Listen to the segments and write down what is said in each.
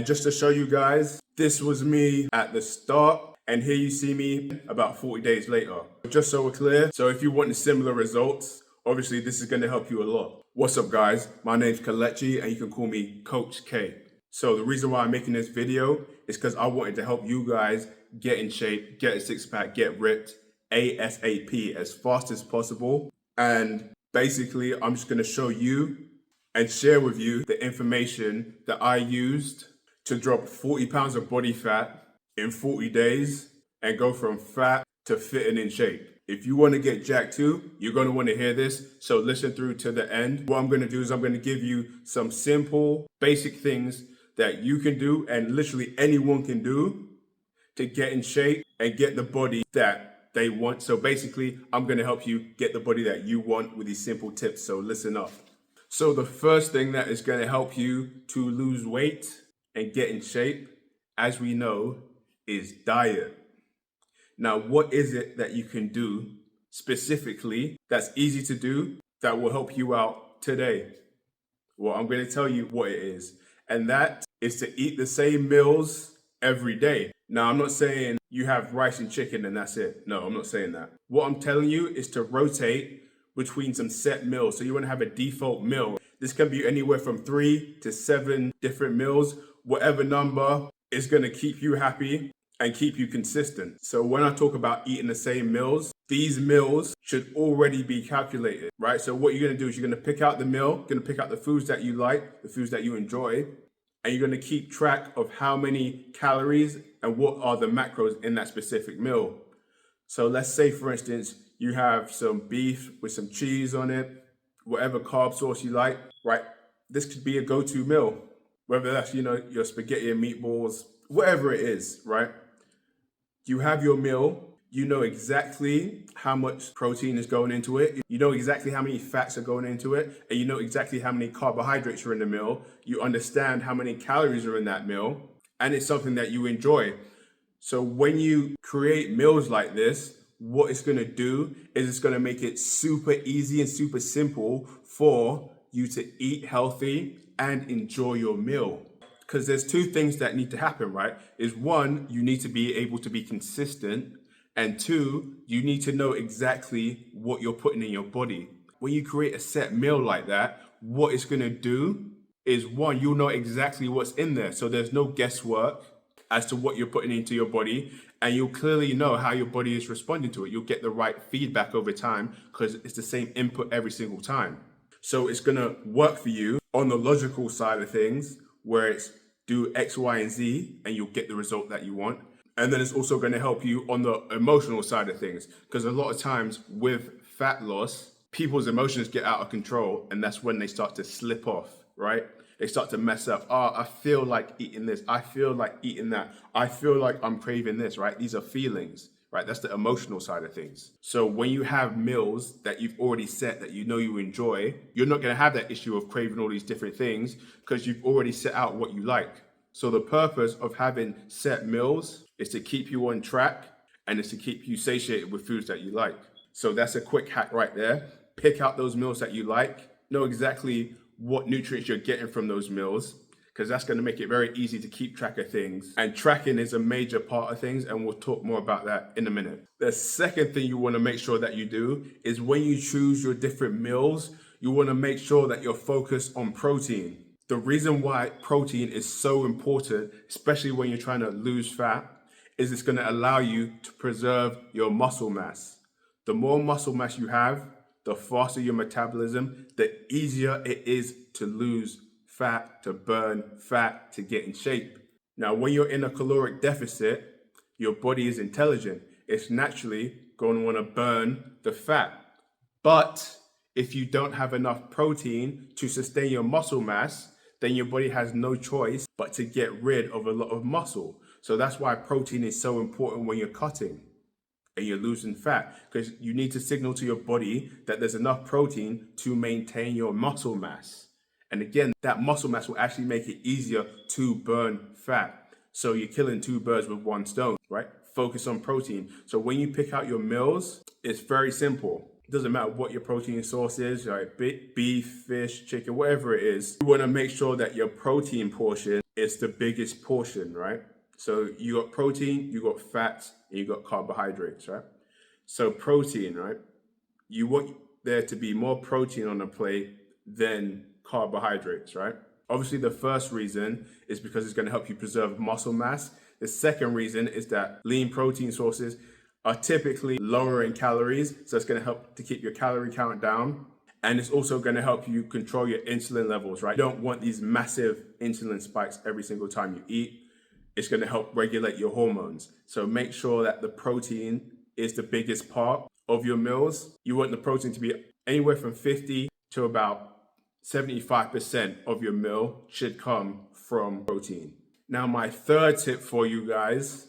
Just to show you guys, this was me at the start, and here you see me about 40 days later. Just so we're clear, so if you want similar results, obviously this is going to help you a lot. What's up guys, my name's Kelechi and you can call me Coach K. So the reason why I'm making this video is because I wanted to help you guys get in shape, get a six pack, get ripped ASAP, as fast as possible. And basically I'm just going to show you and share with you the information that I used to drop 40 pounds of body fat in 40 days and go from fat to fit and in shape. If you want to get jacked too, you're going to want to hear this, so listen through to the end. What I'm going to do is I'm going to give you some simple, basic things that you can do and literally anyone can do to get in shape and get the body that they want. So basically, I'm going to help you get the body that you want with these simple tips, so listen up. So the first thing that is going to help you to lose weight and get in shape, as we know, is diet. Now, what is it that you can do specifically that's easy to do that will help you out today? Well, I'm going to tell you what it is, and that is to eat the same meals every day. Now, I'm not saying you have rice and chicken and that's it. No, I'm not saying that. What I'm telling you is to rotate between some set meals. So you want to have a default meal. This can be anywhere from 3 to 7 different meals. Whatever number is going to keep you happy and keep you consistent. So when I talk about eating the same meals, these meals should already be calculated, right? So what you're going to do is you're going to pick out the meal, you're going to pick out the foods that you like, the foods that you enjoy, and you're going to keep track of how many calories and what are the macros in that specific meal. So let's say, for instance, you have some beef with some cheese on it, whatever carb source you like, right? This could be a go-to meal, whether that's, your spaghetti and meatballs, whatever it is, right? You have your meal, you know exactly how much protein is going into it, you know exactly how many fats are going into it, and you know exactly how many carbohydrates are in the meal, you understand how many calories are in that meal, and it's something that you enjoy. So when you create meals like this, what it's going to do is it's going to make it super easy and super simple for you to eat healthy and enjoy your meal. Because there's two things that need to happen, right? Is one, you need to be able to be consistent. And two, you need to know exactly what you're putting in your body. When you create a set meal like that, what it's going to do is one, you'll know exactly what's in there. So there's no guesswork as to what you're putting into your body, and you'll clearly know how your body is responding to it. You'll get the right feedback over time because it's the same input every single time. So it's gonna work for you on the logical side of things, where it's do X, Y, and Z, and you'll get the result that you want. And then it's also gonna help you on the emotional side of things, because a lot of times with fat loss, people's emotions get out of control, and that's when they start to slip off, right? They start to mess up. Oh, I feel like eating this. I feel like eating that. I feel like I'm craving this, right? These are feelings, right? That's the emotional side of things. So when you have meals that you've already set that you know you enjoy, you're not going to have that issue of craving all these different things because you've already set out what you like. So the purpose of having set meals is to keep you on track and is to keep you satiated with foods that you like. So that's a quick hack right there. Pick out those meals that you like. Know exactly what nutrients you're getting from those meals, because that's going to make it very easy to keep track of things. And tracking is a major part of things, and we'll talk more about that in a minute. The second thing you want to make sure that you do is when you choose your different meals, you want to make sure that you're focused on protein. The reason why protein is so important, especially when you're trying to lose fat, is it's going to allow you to preserve your muscle mass. The more muscle mass you have, the faster your metabolism, the easier it is to lose fat, to burn fat, to get in shape. Now, when you're in a caloric deficit, your body is intelligent. It's naturally going to want to burn the fat. But if you don't have enough protein to sustain your muscle mass, then your body has no choice but to get rid of a lot of muscle. So that's why protein is so important when you're cutting and you're losing fat, because you need to signal to your body that there's enough protein to maintain your muscle mass. And again, that muscle mass will actually make it easier to burn fat. So you're killing two birds with one stone, right? Focus on protein. So when you pick out your meals, it's very simple. Doesn't matter what your protein source is, like beef, fish, chicken, whatever it is. You want to make sure that your protein portion is the biggest portion, right? So you got protein, you got fats, and you got carbohydrates, right? So protein, right? You want there to be more protein on the plate than carbohydrates, right? Obviously, the first reason is because it's going to help you preserve muscle mass. The second reason is that lean protein sources are typically lower in calories, so it's going to help to keep your calorie count down. And it's also going to help you control your insulin levels, right? You don't want these massive insulin spikes every single time you eat. It's going to help regulate your hormones. So make sure that the protein is the biggest part of your meals. You want the protein to be anywhere from 50 to about 75% of your meal should come from protein. Now, my third tip for you guys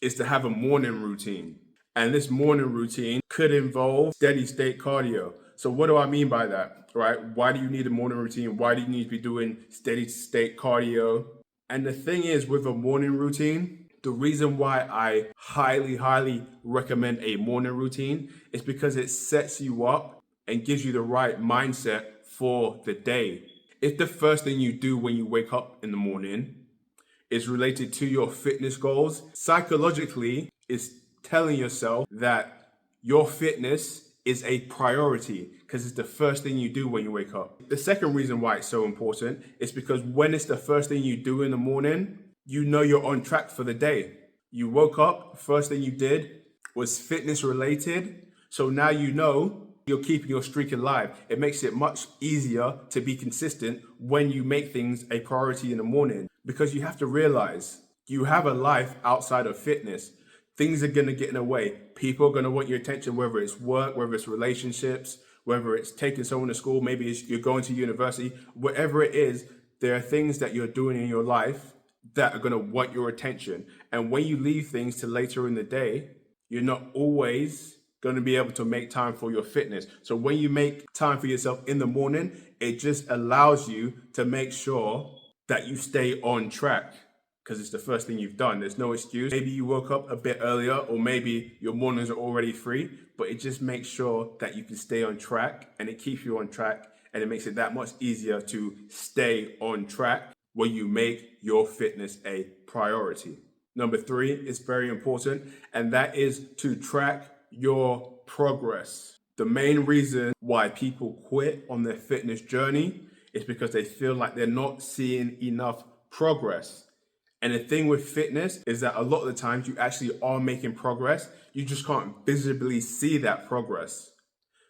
is to have a morning routine. And this morning routine could involve steady state cardio. So what do I mean by that, right? Why do you need a morning routine? Why do you need to be doing steady state cardio? And the thing is, with a morning routine, the reason why I highly recommend a morning routine is because it sets you up and gives you the right mindset for the day. If the first thing you do when you wake up in the morning is related to your fitness goals, psychologically, it's telling yourself that your fitness is a priority because it's the first thing you do when you wake up. The second reason why it's so important is because when it's the first thing you do in the morning, you know you're on track for the day. You woke up, first thing you did was fitness related. So now you know you're keeping your streak alive. It makes it much easier to be consistent when you make things a priority in the morning, because you have to realize you have a life outside of fitness. Things are going to get in the way. People are going to want your attention, whether it's work, whether it's relationships, whether it's taking someone to school, maybe you're going to university, whatever it is, there are things that you're doing in your life that are going to want your attention. And when you leave things to later in the day, you're not always going to be able to make time for your fitness. So when you make time for yourself in the morning, it just allows you to make sure that you stay on track because it's the first thing you've done. There's no excuse. Maybe you woke up a bit earlier, or maybe your mornings are already free, but it just makes sure that you can stay on track, and it keeps you on track, and it makes it that much easier to stay on track when you make your fitness a priority. Number 3 is very important, and that is to track your progress. The main reason why people quit on their fitness journey is because they feel like they're not seeing enough progress. And the thing with fitness is that a lot of the times you actually are making progress. You just can't visibly see that progress.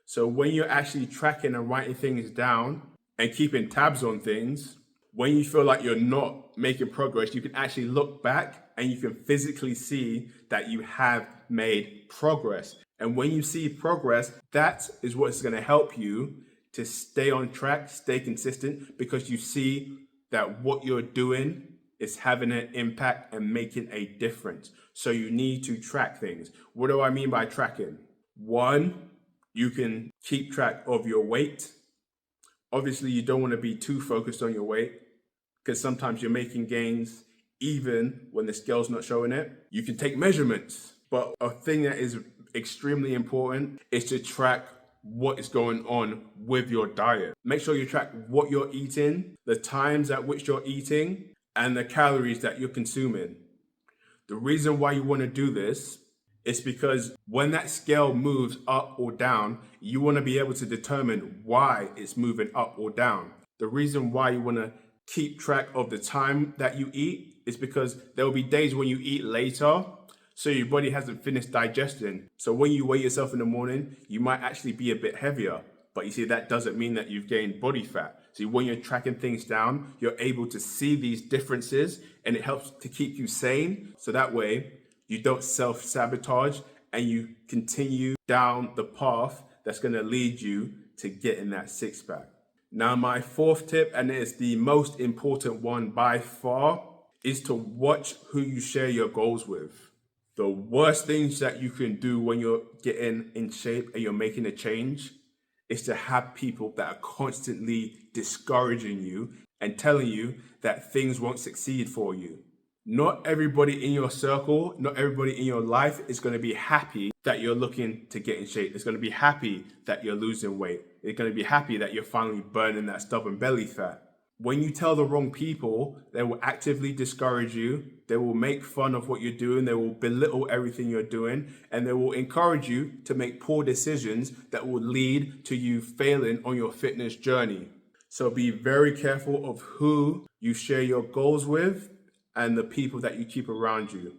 So when you're actually tracking and writing things down and keeping tabs on things, when you feel like you're not making progress, you can actually look back and you can physically see that you have made progress. And when you see progress, that is what's going to help you to stay on track, stay consistent, because you see that what you're doing is having an impact and making a difference. So you need to track things. What do I mean by tracking? 1, you can keep track of your weight. Obviously, you don't want to be too focused on your weight because sometimes you're making gains even when the scale's not showing it. You can take measurements, but a thing that is extremely important is to track what is going on with your diet. Make sure you track what you're eating, the times at which you're eating, and the calories that you're consuming. The reason why you want to do this is because when that scale moves up or down, you want to be able to determine why it's moving up or down. The reason why you want to keep track of the time that you eat is because there will be days when you eat later, so your body hasn't finished digesting. So when you weigh yourself in the morning, you might actually be a bit heavier. But you see, that doesn't mean that you've gained body fat. So when you're tracking things down, you're able to see these differences, and it helps to keep you sane. So that way you don't self-sabotage and you continue down the path that's going to lead you to getting that 6-pack. Now, my 4th tip, and it's the most important one by far, is to watch who you share your goals with. The worst things that you can do when you're getting in shape and you're making a change is to have people that are constantly discouraging you and telling you that things won't succeed for you. Not everybody in your circle, not everybody in your life is going to be happy that you're looking to get in shape. It's going to be happy that you're losing weight. They're going to be happy that you're finally burning that stubborn belly fat. When you tell the wrong people, they will actively discourage you. They will make fun of what you're doing. They will belittle everything you're doing. And they will encourage you to make poor decisions that will lead to you failing on your fitness journey. So be very careful of who you share your goals with and the people that you keep around you.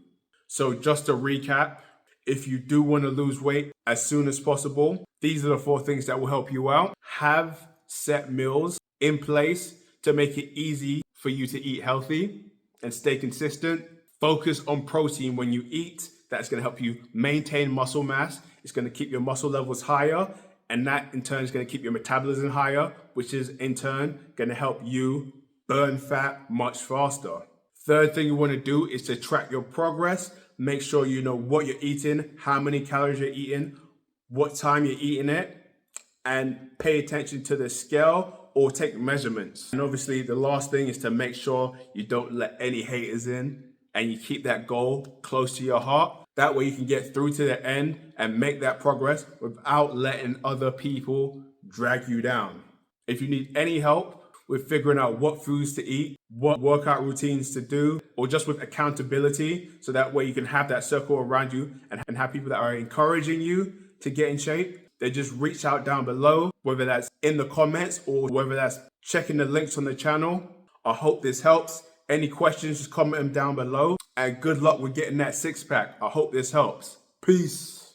So just to recap, if you do want to lose weight as soon as possible, these are the 4 things that will help you out. Have set meals in place to make it easy for you to eat healthy and stay consistent. Focus on protein when you eat. That's going to help you maintain muscle mass. It's going to keep your muscle levels higher, and that in turn is going to keep your metabolism higher, which is in turn going to help you burn fat much faster. Third thing you want to do is to track your progress. Make sure you know what you're eating, how many calories you're eating, what time you're eating it, and pay attention to the scale or take measurements. And obviously the last thing is to make sure you don't let any haters in and you keep that goal close to your heart. That way you can get through to the end and make that progress without letting other people drag you down. If you need any help with figuring out what foods to eat, what workout routines to do, or just with accountability, so that way you can have that circle around you and have people that are encouraging you to get in shape, they just reach out down below, whether that's in the comments or whether that's checking the links on the channel. I hope this helps. Any questions, just comment them down below. And good luck with getting that 6-pack. I hope this helps. Peace.